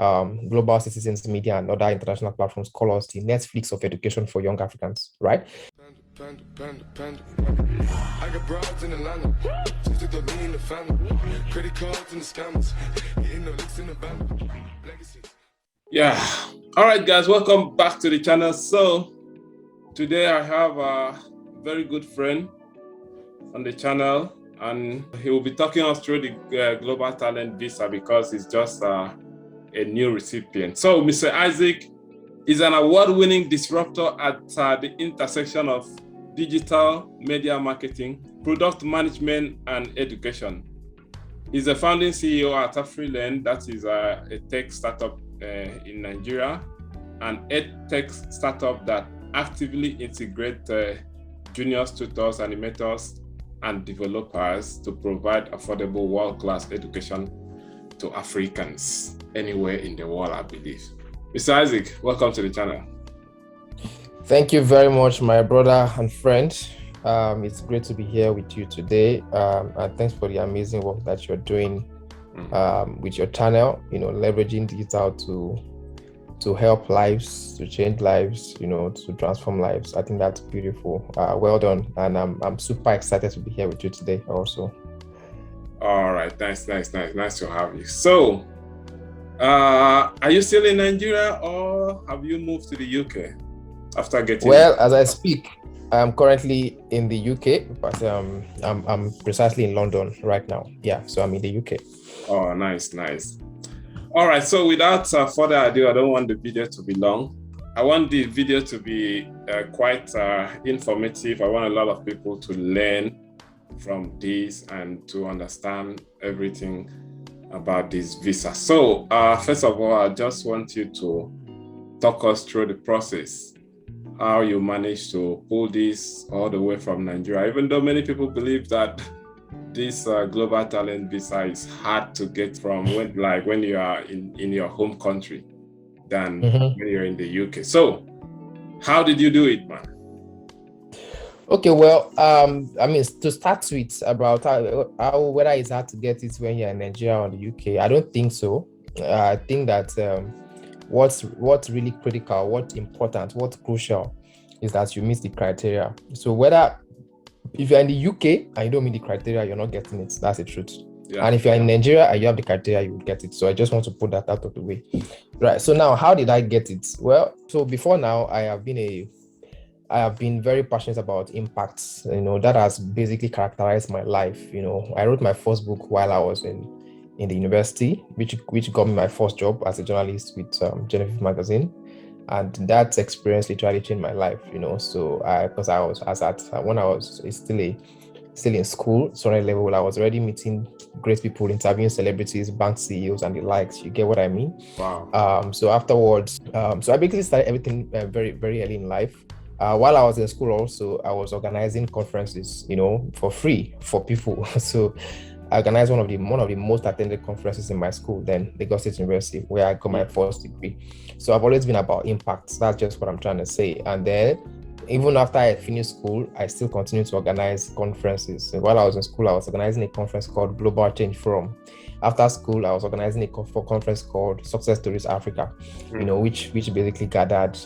Global Citizens Media and other international platforms call us the Netflix of education for young Africans, right? I got broads in Atlanta, just took the lean in the family, credit cards and the scammers, hitting the licks in the band. Yeah. All right, guys, welcome back to the channel. So today I have a very good friend on the channel, and he will be talking us through the Global Talent Visa because he's just a new recipient. So Mr. Isaac is an award-winning disruptor at the intersection of digital media marketing, product management, and education. He's the founding CEO at Afrilearn, that is a tech startup in Nigeria, an ed-tech startup that actively integrates juniors, tutors, animators, and developers to provide affordable world-class education to Africans anywhere in the world, I believe. Mr. Isaac, welcome to the channel. Thank you very much, my brother and friend. It's great to be here with you today. And thanks for the amazing work that you're doing with your channel, leveraging digital to help lives, to change lives, to transform lives. I think that's beautiful. Well done. And I'm super excited to be here with you today also. All right. Nice to have you. So, are you still in Nigeria or have you moved to the UK after getting? Well, as I speak, I'm currently in the UK, but I'm precisely in London right now. Yeah, so I'm in the UK. Oh, nice. All right, so without further ado, I don't want the video to be long. I want the video to be quite informative. I want a lot of people to learn from this and to understand everything about this visa. So first of all, I just want you to talk us through the process, how you managed to pull this all the way from Nigeria, even though many people believe that this global talent visa is hard to get from when you are in your home country than when you're in the UK. So how did you do it, man? Okay, well, to start with about how whether it's hard to get it when you're in Nigeria or the UK, I don't think so. I think that what's really critical, what's important, what's crucial is that you meet the criteria. So if you're in the UK and you don't meet the criteria, you're not getting it. That's the truth. Yeah. And if you're in Nigeria and you have the criteria, you will get it. So I just want to put that out of the way. Right. So now, how did I get it? Well, so before now, I have been very passionate about impacts. That has basically characterized my life. I wrote my first book while I was in the university, which got me my first job as a journalist with Genevieve magazine. And that experience literally changed my life, So because when I was still in school, student level, I was already meeting great people, interviewing celebrities, bank CEOs, and the likes. You get what I mean? Wow. So afterwards, so I basically started everything very, very early in life. While I was in school, also I was organizing conferences, for free for people. So I organized one of the most attended conferences in my school, then Lagos State University, where I got my first degree. So I've always been about impacts. That's just what I'm trying to say. And then even after I finished school, I still continued to organize conferences. And while I was in school, I was organizing a conference called Global Change Forum. After school, I was organizing a conference called Success Stories Africa, which basically gathered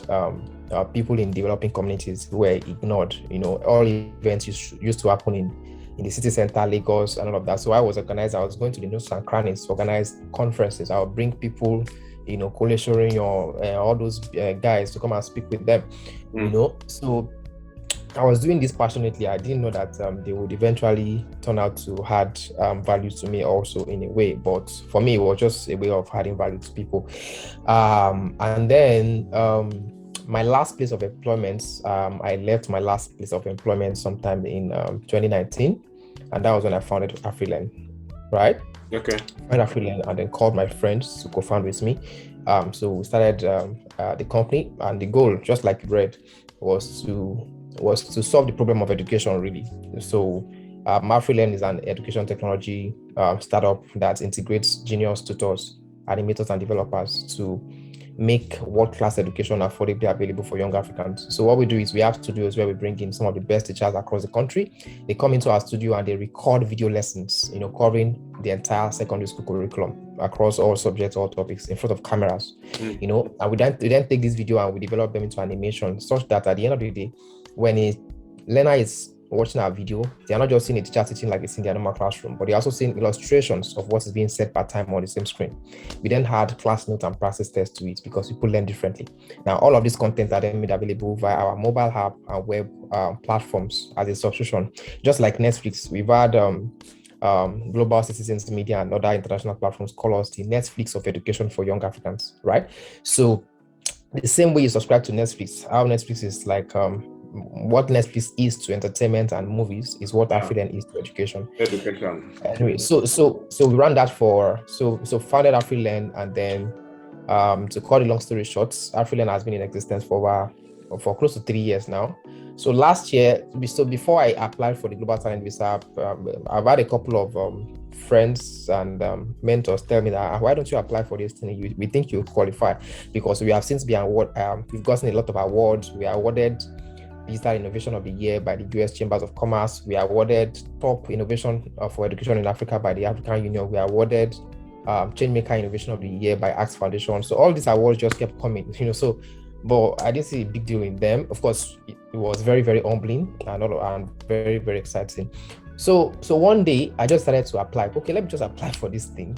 people in developing communities who were ignored. All events used to happen in the city center, Lagos, and all of that. So I was going to the nooks and crannies to organize conferences. I would bring people, Kole all those guys to come and speak with them, So I was doing this passionately. I didn't know that they would eventually turn out to add value to me also in a way. But for me, it was just a way of adding value to people. And then my last place of employment, I left my last place of employment sometime in 2019. And that was when I founded Afrilearn, right? Okay. And Afrilearn, and then called my friends to co-found with me. So we started the company, and the goal, just like you read, was to solve the problem of education, really. So Afrilearn is an education technology startup that integrates genius tutors, animators, and developers to make world-class education affordably available for young Africans. So what we do is we have studios where we bring in some of the best teachers across the country. They come into our studio and they record video lessons, covering the entire secondary school curriculum across all subjects, all topics in front of cameras, and we then take this video and we develop them into animation such that at the end of the day, when a learner is watching our video, they're not just seeing a teacher teaching like it's in their normal classroom, but they're also seeing illustrations of what is being said part time on the same screen. We then had class notes and practice tests to it because people learn differently. Now, all of these content are then made available via our mobile app and web platforms as a subscription. Just like Netflix, we've had Global Citizens Media and other international platforms call us the Netflix of education for young Africans, right? So the same way you subscribe to Netflix, how Netflix is like what Netflix is to entertainment and movies is what Afrilearn is to education. Anyway, so we ran that so founded Afrilearn, and then to cut a long story short, Afrilearn has been in existence for close to 3 years now. So last year, before I applied for the Global Talent Visa, I've had a couple of friends and mentors tell me that why don't you apply for this thing? We think you qualify, because we have since been we've gotten a lot of awards. We are awarded Digital Innovation of the Year by the US Chambers of Commerce. We are awarded Top Innovation for Education in Africa by the African Union. We are awarded Changemaker Innovation of the Year by Axe Foundation. So all these awards just kept coming, but I didn't see a big deal in them. Of course, it was very, very humbling and very, very exciting. So one day I just started to apply. Okay, let me just apply for this thing.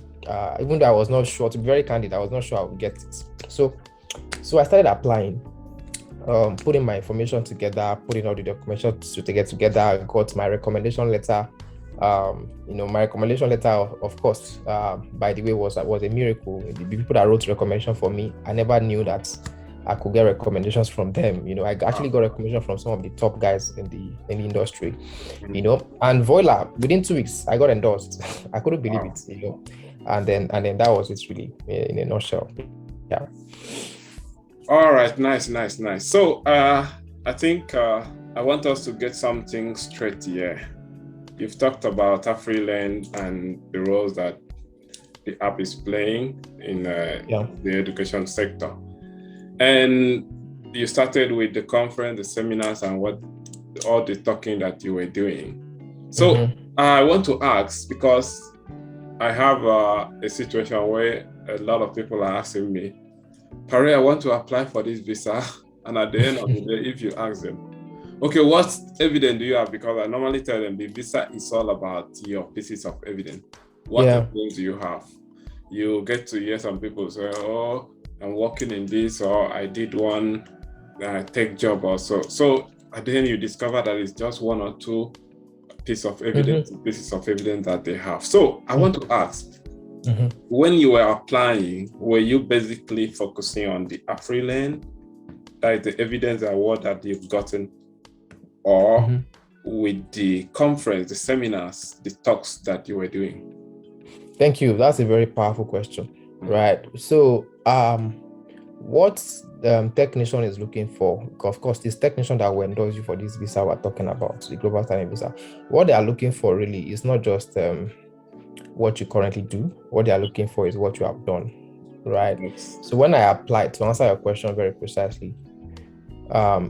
Even though I was not sure, to be very candid, I was not sure I would get it. So I started applying. Putting my information together, putting all the documentation to get together. I got my recommendation letter. My recommendation letter, of course, by the way, was a miracle. The people that wrote recommendation for me, I never knew that I could get recommendations from them. I actually got recommendation from some of the top guys in the industry. And voila, within 2 weeks, I got endorsed. I couldn't believe it. And then that was it, really, in a nutshell. Yeah. All right, nice. So I think I want us to get something straight here. You've talked about Afrilearn and the roles that the app is playing in the education sector. And you started with the conference, the seminars, and all the talking that you were doing. So I want to ask, because I have a situation where a lot of people are asking me, Pare, I want to apply for this visa, and at the end of the day, if you ask them, okay, what evidence do you have? Because I normally tell them the visa is all about your pieces of evidence. What evidence do you have? You get to hear some people say, oh, I'm working in this, or I did one tech job or so. So at the end, you discover that it's just one or two pieces of evidence that they have. So I want to ask, when you were applying, were you basically focusing on the Afrilearn, that is the evidence award that you've gotten, or with the conference, the seminars, the talks that you were doing? Thank you. That's a very powerful question, right? So, what technician is looking for? Of course, this technician that will endorse you for this visa we're talking about, the Global Talent Visa, what they are looking for really is not just what you currently do. What they are looking for is what you have done, right? Yes. So when I applied, to answer your question very precisely,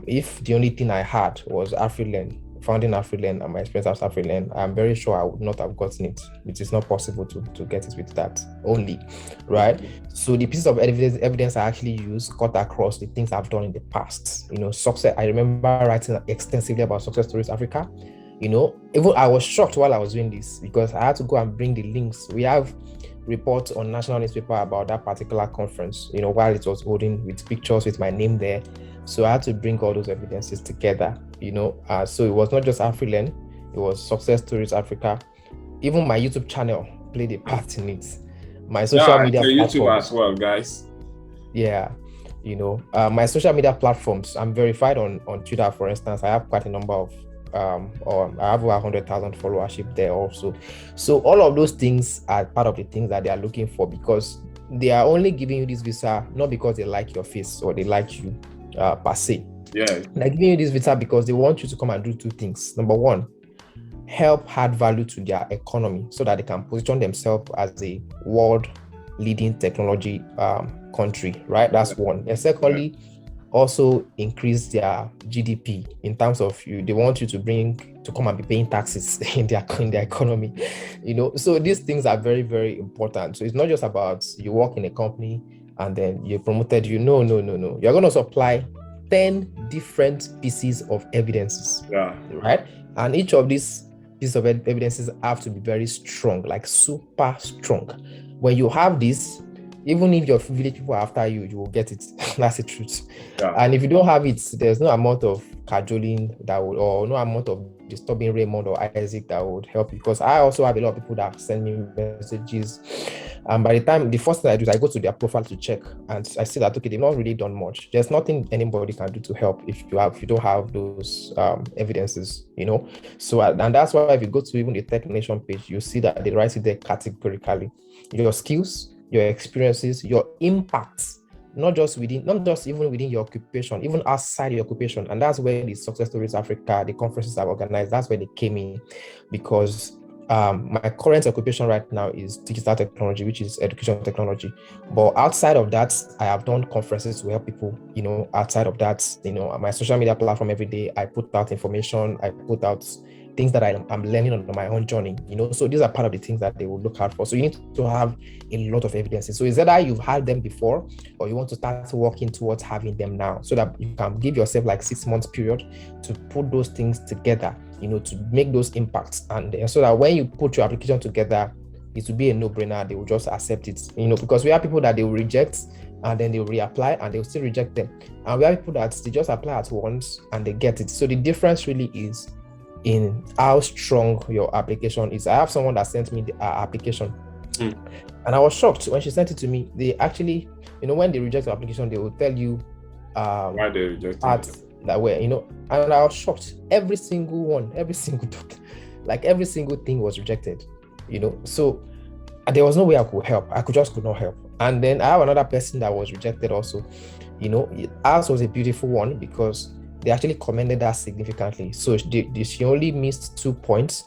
if the only thing I had was Afrilearn, founding Afrilearn and my experience at Afrilearn, I'm very sure I would not have gotten it. It is not possible to get it with that only, right? So the pieces of evidence I actually use cut across the things I've done in the past. Success. I remember writing extensively about Success Stories Africa. Even I was shocked while I was doing this, because I had to go and bring the links. We have reports on national newspaper about that particular conference, while it was holding, with pictures with my name there. So I had to bring all those evidences together, so it was not just Afrilearn, it was Success Stories Africa. Even my YouTube channel played a part in it. My social media YouTube as well, guys. Yeah. My social media platforms, I'm verified on Twitter, for instance. I have quite a number of or I have over 100,000 followership there also. So all of those things are part of the things that they are looking for, because they are only giving you this visa not because they like your face or they like you per se. Yeah, they're giving you this visa because they want you to come and do two things. Number one, help add value to their economy so that they can position themselves as a world leading technology country, right? That's one. And Yeah. secondly, also increase their GDP in terms of they want you to come and be paying taxes in their economy, So these things are very, very important. So it's not just about you work in a company and then you're promoted. No, no, no, no. You're going to supply 10 different pieces of evidences, Yeah. right? And each of these pieces of evidences have to be very strong, like super strong. When you have this, even if your village people are after you, you will get it. That's the truth. Yeah. And if you don't have it, there's no amount of cajoling that would, or no amount of disturbing Raymond or Isaac that would help you. Because I also have a lot of people that send me messages. And by the time, the first thing I do is I go to their profile to check, and I see that okay, they've not really done much. There's nothing anybody can do to help if you don't have those evidences. So and that's why if you go to even the Tech Nation page, you see that they write it there categorically. Your skills, your experiences, your impacts, not just even within your occupation, even outside your occupation. And that's where the Success Stories Africa, the conferences I've organized, that's where they came in, because my current occupation right now is digital technology, which is education technology. But outside of that, I have done conferences to help people, outside of that, my social media platform every day, I put out information, I put out things that I'm learning on my own journey, So these are part of the things that they will look out for. So you need to have a lot of evidences. So is that you've had them before, or you want to start working towards having them now, so that you can give yourself like 6 months period to put those things together, to make those impacts, and so that when you put your application together, it will be a no-brainer. They will just accept it, because we have people that they will reject and then they will reapply and they will still reject them. And we have people that they just apply at once and they get it. So the difference really is in how strong your application is. I have someone that sent me the application, and I was shocked when she sent it to me. They actually, when they reject the application, they will tell you why they reject it. That way, and I was shocked. Every single one, every single like every single thing was rejected, So there was no way I could help. I could not help. And then I have another person that was rejected also. Ours was a beautiful one because they actually commended us significantly. So she only missed 2 points,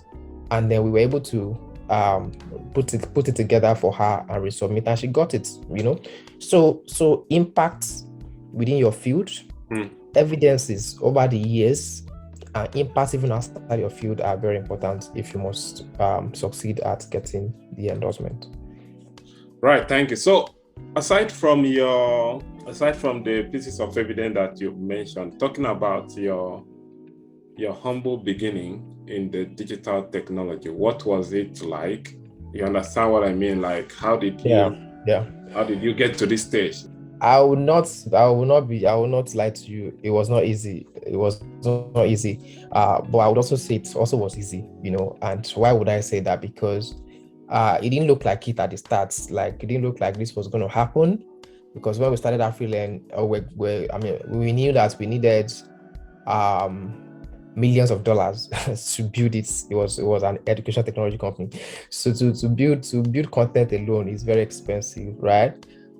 and then we were able to put it together for her and resubmit, and she got it. So impacts within your field, evidences over the years, and impacts even outside your field are very important if you must succeed at getting the endorsement. Right, thank you. So aside from the pieces of evidence that you mentioned, talking about your humble beginning in the digital technology, what was it like? You understand what I mean? Like, how did you get to this stage? I will not lie to you. It was not easy. It was not easy. But I would also say it also was easy, And why would I say that? Because it didn't look like it at the start. Like, it didn't look like this was going to happen. Because when we started Afrilearn, we knew that we needed millions of dollars to build it. It was an education technology company. So to build content alone is very expensive, right?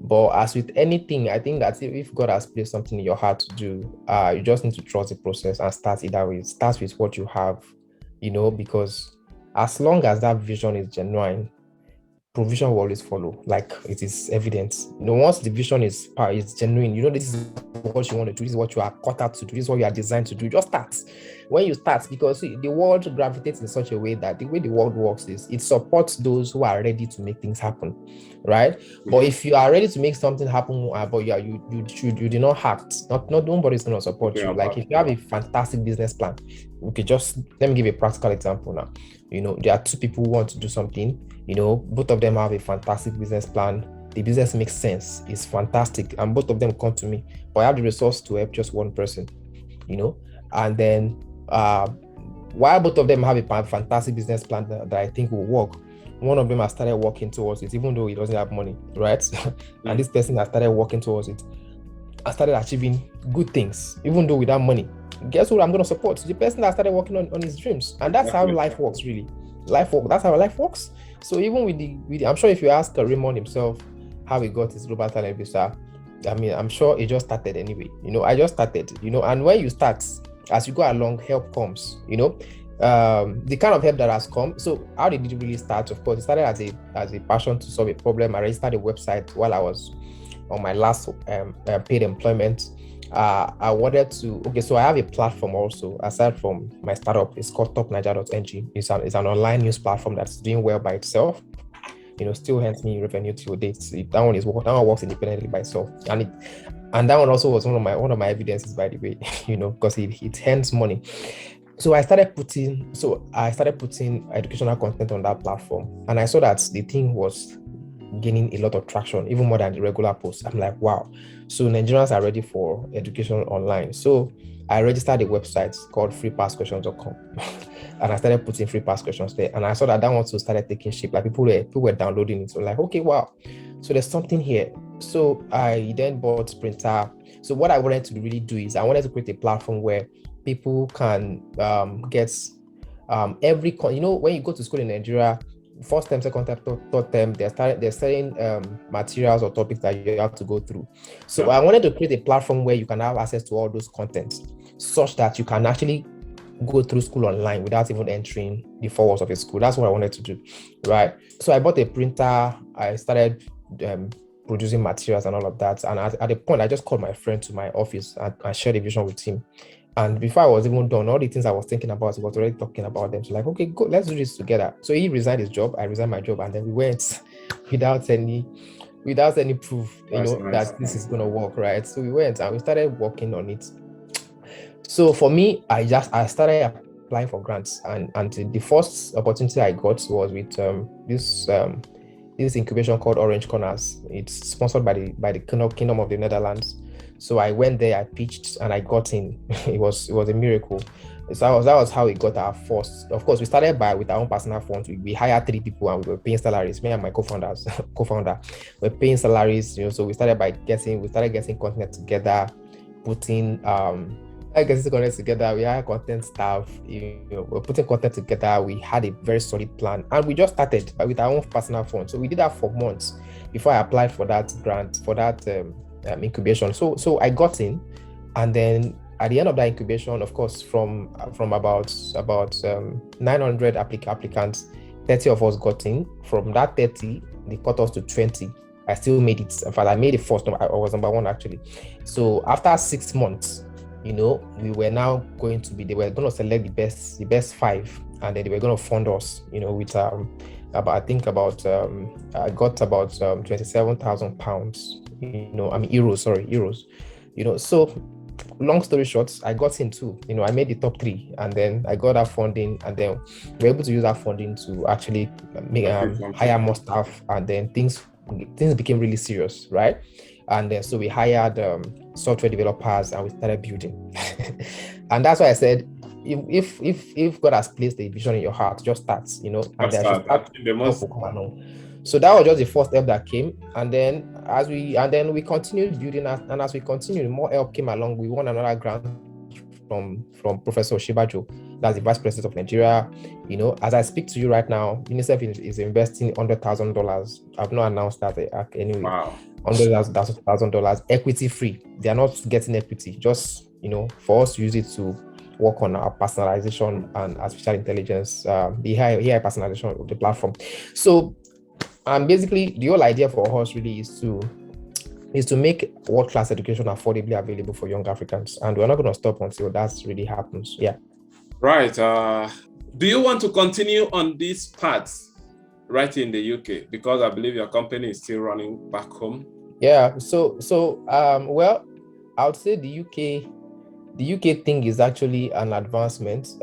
But as with anything, I think that if God has placed something in your heart to do, you just need to trust the process and start either way. Start with what you have, because as long as that vision is genuine, provision will always follow. Like, it is evident. Once the vision is genuine, this is what you want to do, this is what you are cut out to do, this is what you are designed to do. Just start. When you start, because the world gravitates in such a way that the way the world works is it supports those who are ready to make things happen, right? But if you are ready to make something happen, but you do not act, not nobody's going to support you. Like, if you have a fantastic business plan, okay, just let me give a practical example now. There are two people who want to do something. Both of them have a fantastic business plan. The business makes sense. It's fantastic. And both of them come to me, but I have the resource to help just one person, And then while both of them have a fantastic business plan that I think will work, one of them has started working towards it, even though he doesn't have money, right? And this person has started working towards it. I started achieving good things, even though without money. Guess who I'm going to support? The person that started working on his dreams. And that's how life works, really. That's how life works. So even with the I'm sure if you ask Raymond himself how he got his global talent visa, I'm sure it just started anyway. I just started, and when you start, as you go along, help comes, the kind of help that has come. So how did it really start? Of course, it started as a passion to solve a problem. I registered a website while I was on my last paid employment. I wanted to, okay, so I have a platform also aside from my startup. It's called topniger.ng. It's an online news platform that's doing well by itself. Still hands me revenue till date. That one works independently by itself, and that one also was one of my evidences, by the way, because it hands money. So I started putting educational content on that platform, and I saw that the thing was gaining a lot of traction, even more than the regular posts. I'm like, wow. So Nigerians are ready for education online. So I registered a website called freepassquestions.com and I started putting free pass questions there. And I saw that one also started taking shape. Like people were downloading it. So like, okay, wow. So there's something here. So I then bought printer. So what I wanted to really do is I wanted to create a platform where people can get when you go to school in Nigeria, first term, second term, third term, they're studying materials or topics that you have to go through. So I wanted to create a platform where you can have access to all those contents, such that you can actually go through school online without even entering the four walls of a school. That's what I wanted to do, right? So I bought a printer. I started producing materials and all of that. And at the point, I just called my friend to my office and I shared a vision with him. And before I was even done, all the things I was thinking about, he was already talking about them. So like, okay, go, let's do this together. So he resigned his job, I resigned my job, and then we went without any proof, That's nice. that this is gonna work, right? So we went and we started working on it. So for me, I started applying for grants, and the first opportunity I got was with this incubation called Orange Corners. It's sponsored by the Kingdom of the Netherlands. So I went there, I pitched, and I got in. It was a miracle. So that was how we got our first. Of course, we started with our own personal funds. We hired 3 people and we were paying salaries. Me and my co-founder, were paying salaries. So we started getting content together, putting content together. We had content staff. We're putting content together. We had a very solid plan, and we just started with our own personal funds. So we did that for months before I applied for that grant, for that incubation. So I got in, and then at the end of that incubation, of course, from about 900 applicants, 30 of us got in. From that 30, they cut us to 20. I still made it. In fact, I made it first. I was number 1 actually. So after 6 months, we were now going to they were going to select the best 5, and then they were going to fund us, with I got about 27,000 pounds, euros, sorry, euros, so long story short, I got in too, I made the top 3, and then I got that funding, and then we were able to use that funding to actually hire more staff, and then things became really serious, right? And then so we hired software developers and we started building. And that's why I said, if God has placed a vision in your heart, just start, and there should start help will come along. So that was just the first help that came, and then we continued building, and as we continued, more help came along. We won another grant from Professor Shibajo, that's the Vice President of Nigeria. As I speak to you right now, UNICEF is investing $100,000. I've not announced that anyway. Wow. $100,000 equity free. They are not getting equity, just for us to use it to work on our personalization and artificial intelligence, the AI personalization of the platform. So basically the whole idea for us really is to make world-class education affordably available for young Africans, and we're not going to stop until that really happens. Yeah. Right. Do you want to continue on this path right in the UK, because I believe your company is still running back home? Yeah. So well, I would say the UK thing is actually an advancement.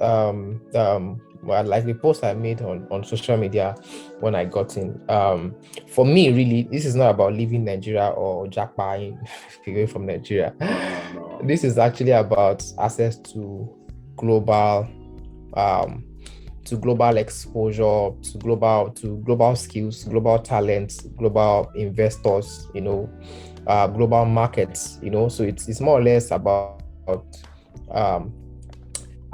Well, like the post I made on social media when I got in. For me, really, this is not about leaving Nigeria or jackpotting away from Nigeria. No. This is actually about access to global exposure, to global skills, global talents, global investors, global markets, so it's more or less about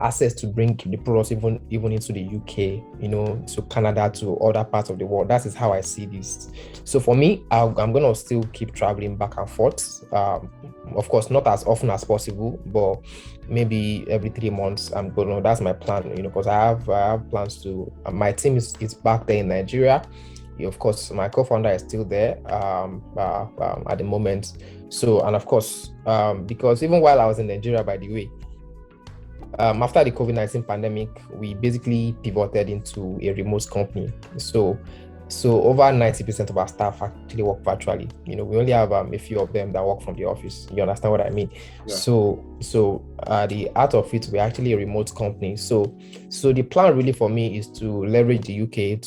access to bring the products even into the UK, to Canada, to other parts of the world. That is how I see this. So for me, I'm gonna still keep traveling back and forth. Of course, not as often as possible, but maybe every 3 months I'm gonna. That's my plan, because I have plans to. My team is back there in Nigeria. Of course, my co-founder is still there at the moment. So, and of course, because even while I was in Nigeria, by the way, after the COVID-19 pandemic, we basically pivoted into a remote company. So over 90% of our staff actually work virtually. We only have a few of them that work from the office. You understand what I mean? Yeah. So the out of it, we're actually a remote company. So the plan really for me is to leverage the UK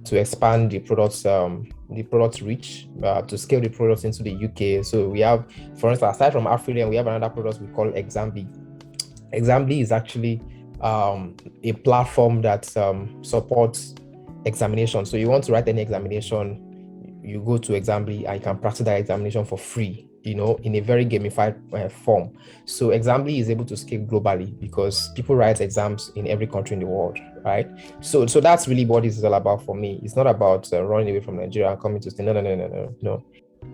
to expand the product reach, to scale the products into the UK. So we have, for instance, aside from Afrilearn, we have another product we call Exambly. Exambly is actually a platform that supports examination. So you want to write any examination, you go to Exambly and you can practice that examination for free, in a very gamified form. So Exambly is able to scale globally because people write exams in every country in the world, right? So that's really what this is all about for me. It's not about running away from Nigeria and coming to stay. No.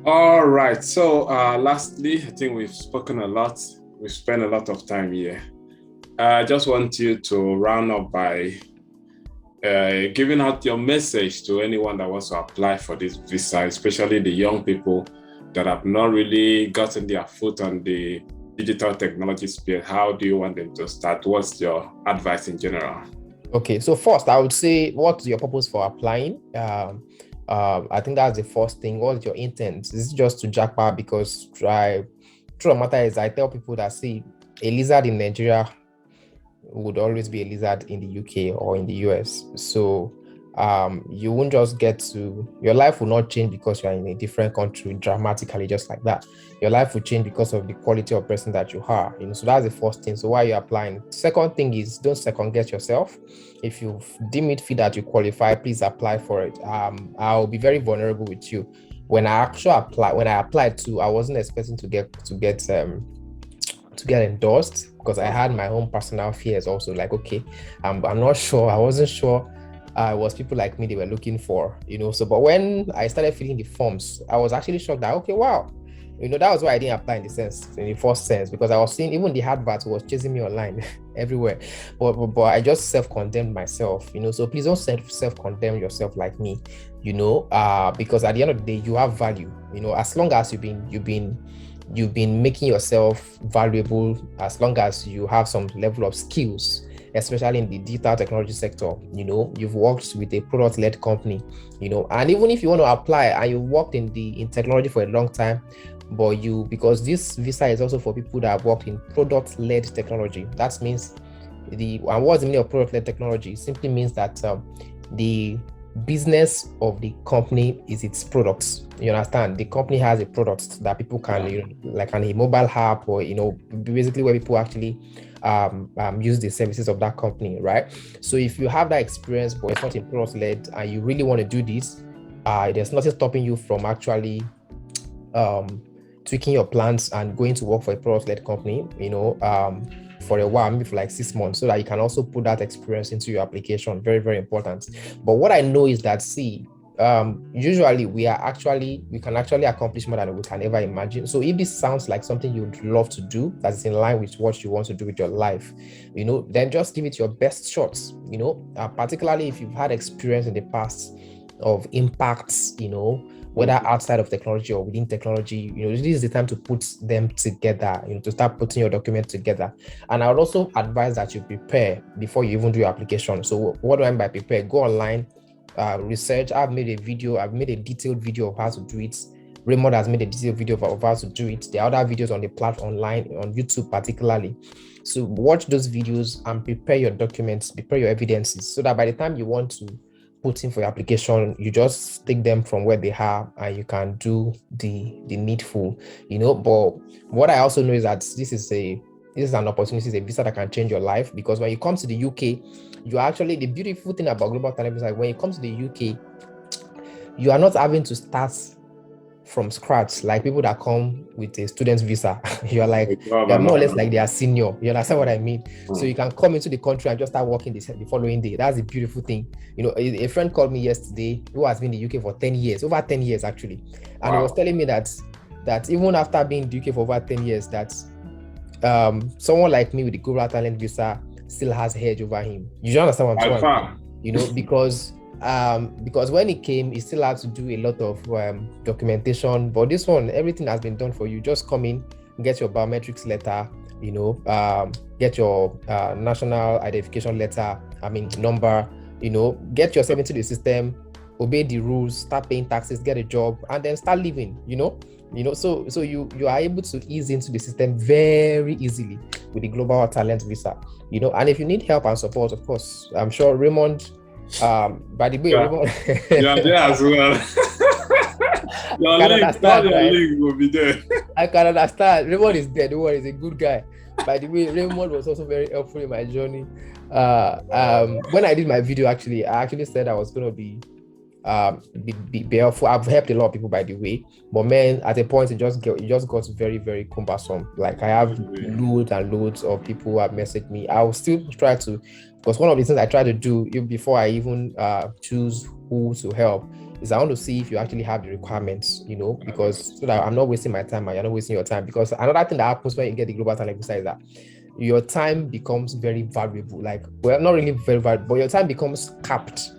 All right. So lastly, I think we've spoken a lot. We've spent a lot of time here. I just want you to round up by giving out your message to anyone that wants to apply for this visa, especially the young people that have not really gotten their foot on the digital technology sphere. How do you want them to start? What's your advice in general? Okay, so first, I would say, what's your purpose for applying? I think that's the first thing. What's your intent? Is it just to jackpot? Because truth of the matter is, I tell people that, see, a lizard in Nigeria would always be a lizard in the UK or in the US. So you won't just your life will not change because you're in a different country dramatically, just like that. Your life will change because of the quality of person that you are. So that's the first thing. So why are you applying? Second thing is, don't second guess yourself. If you deem it fit that you qualify, please apply for it. I'll be very vulnerable with you. When I applied to, I wasn't expecting to get endorsed because I had my own personal fears also. Like, okay, I'm not sure. I wasn't sure. It was people like me they were looking for, So, but when I started filling the forms, I was actually shocked that, okay, wow, that was why I didn't apply in the first sense, because I was seeing even the advert was chasing me online everywhere. But I just self-condemned myself, So please don't self-condemn yourself like me, because at the end of the day, you have value, as long as you've been making yourself valuable, as long as you have some level of skills, especially in the digital technology sector. You've worked with a product-led company, and even if you want to apply and you worked in technology for a long time, but because this visa is also for people that have worked in product-led technology. That means and what's the meaning of product-led technology? It simply means that the business of the company is its products. You understand? The company has a product that people can, like a mobile app, or basically where people actually use the services of that company, right? So if you have that experience, but it's not in product-led, and you really want to do this, there's nothing stopping you from actually tweaking your plans and going to work for a product-led company, for a while, maybe for like 6 months, so that you can also put that experience into your application. Very, very important. But what I know is that, usually we can actually accomplish more than we can ever imagine. So if this sounds like something you'd love to do, that's in line with what you want to do with your life, then just give it your best shots, particularly if you've had experience in the past of impacts, whether outside of technology or within technology. This is the time to put them together, to start putting your document together. And I would also advise that you prepare before you even do your application. So what do I mean by prepare? Go online, research. I've made a detailed video of how to do it. Raymond has made a detailed video of how to do it. There are other videos on the platform online, on YouTube particularly. So watch those videos and prepare your documents, prepare your evidences, so that by the time you want to put in for your application, you just take them from where they are and you can do the needful, But what I also know is that this is an opportunity, it's a visa that can change your life, because when you come to the UK, the beautiful thing about global talent is, like, when you come to the UK, you are not having to start from scratch, like people that come with a student's visa. You're like, No, no, you're more or no. less like they are senior. You understand what I mean? So you can come into the country and just start working the following day. That's a beautiful thing. You know, a friend called me yesterday who has been in the UK for 10 years, over 10 years actually. And he was telling me that even after being in the UK for over 10 years, that someone like me with the global talent visa still has hedge over him. You understand what I'm saying? You know, because when he came, he still had to do a lot of documentation. But this one, everything has been done for you. Just come in, get your biometrics letter, you know, get your national identification letter, number, you know, get yourself into the system, obey the rules, start paying taxes, get a job, and then start living, you know. So you are able to ease into the system very easily with the global talent visa, you know. And if you need help and support, of course, I'm sure Raymond, by the way, Raymond, yeah, there as well. Your link will be there. I can understand. Raymond is dead. Don't worry, he's a good guy. By the way, Raymond was also very helpful in my journey. When I did my video, I actually said I was going to be helpful. I've helped a lot of people, by the way, but man, at a point it just got very, very cumbersome. Like I have loads and loads of people who have messaged me. I will still try to, because one of the things I try to do before I even choose who to help is I want to see if you actually have the requirements, you know, because so that I'm not wasting my time and you're not wasting your time. Because another thing that happens when you get the global talent visa is that your time becomes very valuable. Like, well, not really very valuable, but your time becomes capped.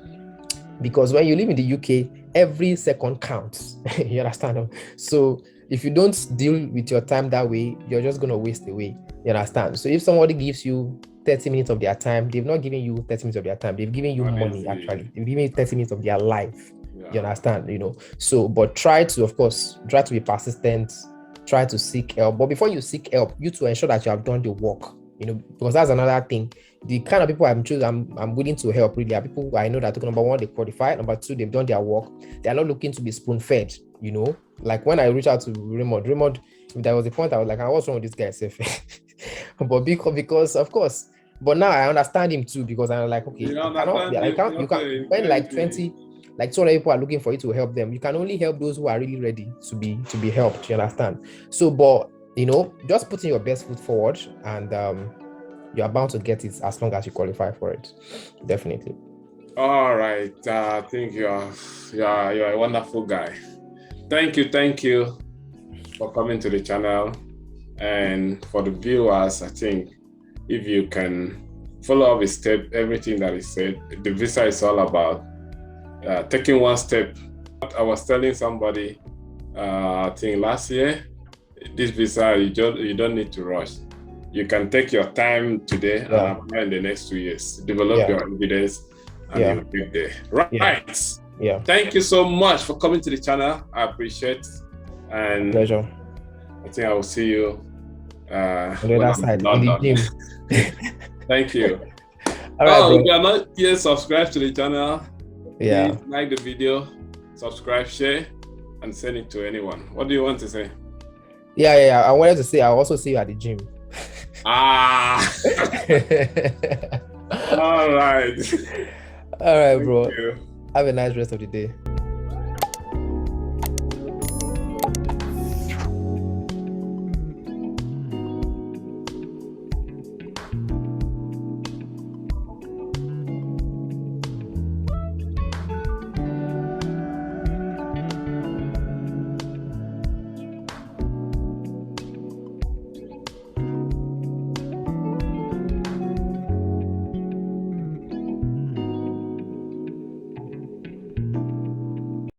Because when you live in the UK, every second counts. You understand? So if you don't deal with your time that way, you're just going to waste away. You understand? So if somebody gives you 30 minutes of their time, they've not given you 30 minutes of their time. They've given you money, actually. They've given you 30 minutes of their life. Yeah. You understand? You know? So, but try to be persistent, try to seek help. But before you seek help, you to ensure that you have done the work. You know, because that's another thing. The kind of people I'm willing to help really are people I know that, number one, they qualify. Number two, they've done their work. They are not looking to be spoon-fed, you know. Like when I reached out to Raymond, there was a point I was like, what's wrong with this guy? But because of course, but now I understand him too, because I'm like, okay, you can't when like 20, like 200 people are looking for you to help them, you can only help those who are really ready to be helped. You understand? So, but you know, just putting your best foot forward, and you are bound to get it as long as you qualify for it. Definitely. All right. I think you're a wonderful guy. Thank you for coming to the channel. And for the viewers, I think if you can follow up a step, everything that is said, the visa is all about taking one step. I was telling somebody, I think last year, this visa, you don't need to rush. You can take your time today and apply in the next 2 years. Develop your evidence and you'll get there. Right. Yeah. Thank you so much for coming to the channel. I appreciate it. And pleasure. I think I will see you on the other side, in the gym. Thank you. All right, if you are not yet subscribed to the channel, please like the video, subscribe, share, and send it to anyone. What do you want to say? Yeah. I wanted to say I'll also see you at the gym. All right. All right, bro. Have a nice rest of the day.